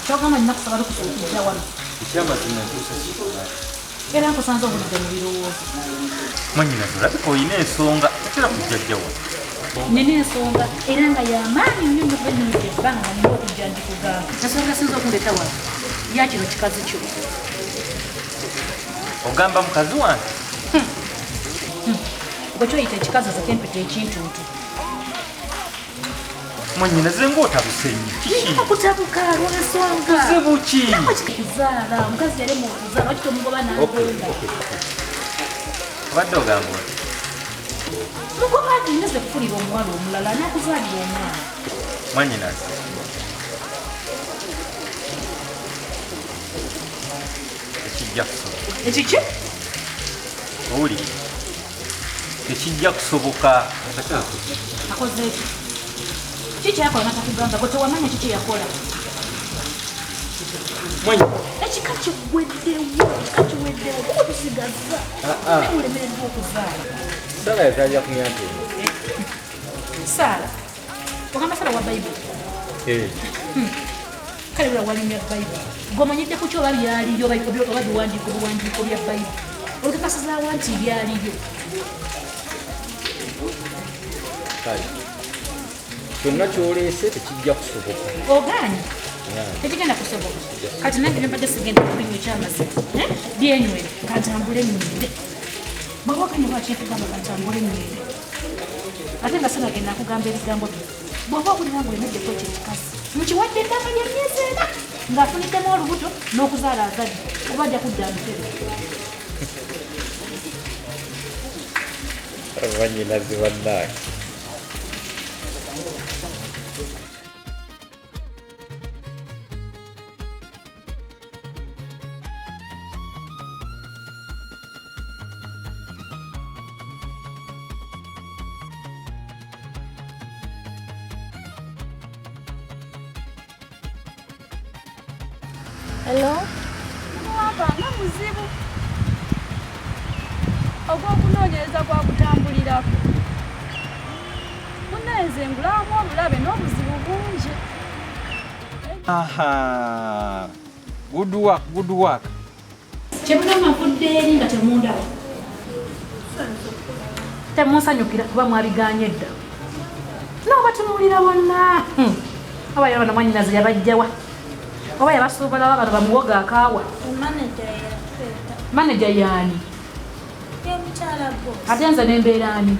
Chokama ninakusaba kusokuja wano. Ikyama kinatuusa. Era nkusanze obudde mu birowoozo. Mwanyina tulabika olina ensonga tetera kujjajja wa. Nina ensonga era nga y'amaanyi nnyo mu bwennyini ebbanga nga nina okujja ndikugamba. Ensonga sinza okundeeta wano. Ya kino kikazi kyo. Ogamba mukazi wange? Gwe kyoyita ekikazi ze kempeta ekintuntu. Mwanyina ze ng'otabuse nnyo. Kiki? Okutabuka lw'ensonga. Kuzibu ki? Kuzaala omukazi yali mu kuzaala wakita omugoba n'agenda. Obadde ogamba oti? Mugoba agenda ze kufulira omuwala omulala n'akuzaalira omwana. Mwanyina tekijja kusoboka. Ekiki? Owulire? Tekijja kusoboka. Akoze eki? Kiki yakola natakugamba gwe tewamanya kiki yakola? Mwanyina. Ekika kiweddewo, ekika kiweddewo, okusigaza. Ulemereddwa okuzaala. Saala yazaalira ku myaka eno. Saala? Ogamba Saala wa Bayibuli? Kale bula walimya Bayibuli. Gw'omanyidde ku kyo oba byaliyo oba biwandiiko bya Bayibuli. Olukakasizaawa nti byaliyo. Kale. Kyonna kyoleese tekijja kusoboka. Ogaanye? Tekigenda kusoboka. Kati nange ne mbadde sigenda kubinywa ekyamazima. Byenywere kantambule nywere. Bw'oba okanye lwaki nkugamba kantambule nywere. Ate nga sinagenda nkugamba ebigambo byo. Bw'oba okulira ng'olemeddeko ekyo ekikazi. Nkiwadde eddanga ly'emyezi ena ng'afuniddemu olubuto n'okuzaala azadde. Oba ajja kudda mutebe. Abanyinazi bannange. Hello? Mwapanga muzibu. Ogw'okunoonyereza kwa kutambulirako. Munnenze ngulamu obulabe n'obuzibu bungi. Aha. Good work. Kyemugamba nfudde eri nga temundaba. Temunsanyukira kuba mwabiganye edda. N'obatunuulira bonna. Oba yaba na mwannyinaze yabajjawa. Oba yabasuubula bano bamuwoga akaawa. Manager yaani? Ate nze n'embeera ani?